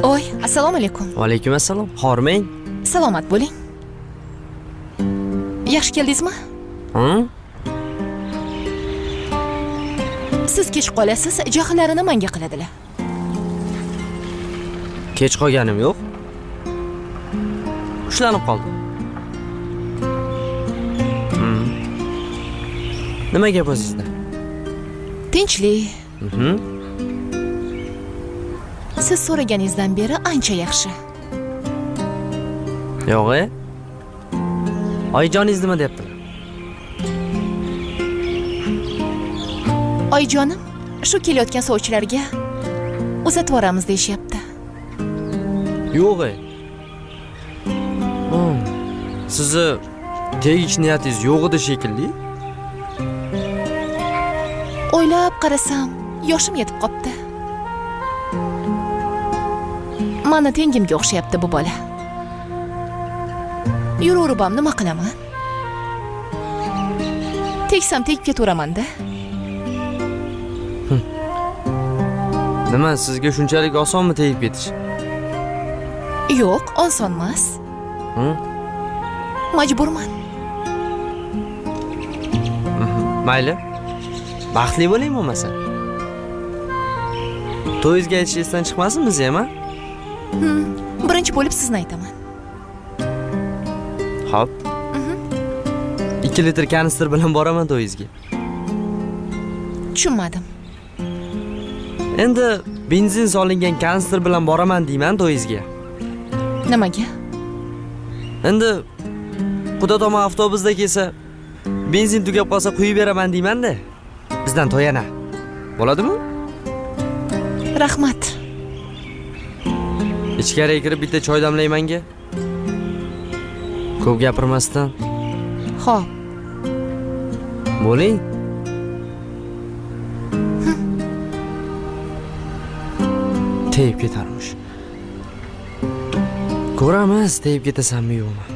Oy, assalomu alaykum. Va alaykum assalom. Hormang. Salomat bo'ling. Yaxshi keldingizmi? Siz kech qolasiz, jahllarini menga qiladilar. Kech qolganim yo'q. Ushlanib qoldim. Nima gap o'zingizda? Tinchlik. Siz so'raganingizdan beri ancha yaxshi. Yo'q-e? Oyijoningiz nima deyaptilar? Oyijonim, shu kelayotgan sovchilarga uzatib yuboramiz deyishyapti. Yo'q-e. Sizni tegish niyatingiz yo'q edi shekilli. O'ylab qarasam, yoshim yetib qopti. Mani tengimga o'xshayapti bu bola. Yuraveribam, nima qilaman? Tegsam tegib ketaveraman-da. Nima, sizga shunchalik osonmi tegib ketish? Yo'q, oson emas. Majburman. Mayli. Baxtli bo'ling bo'lmasa. To'yingizga aytishingizdan chiqmasin biz ham, ha? Birinchi bo'lib sizni aytaman. Xo'p. 2 litr kanister bilan boraman to'yingizga. Tushunmadim. Endi benzin solingan kanister bilan boraman deyman to'yingizga. Nimaga? Endi Xudo tomon avtobusda kelsa, benzin tugab qolsa quyib beraman deyman-da. Bizdan to'yana. Bo'ladimi? Rahmat. Ichkariga kirib bitta choy damlaymanga. Ko'p gapirmasdan. Xo'p. Bo'ling. Tegib ketarmish. Ko'ramiz, tegib ketasanmi yo'qmi?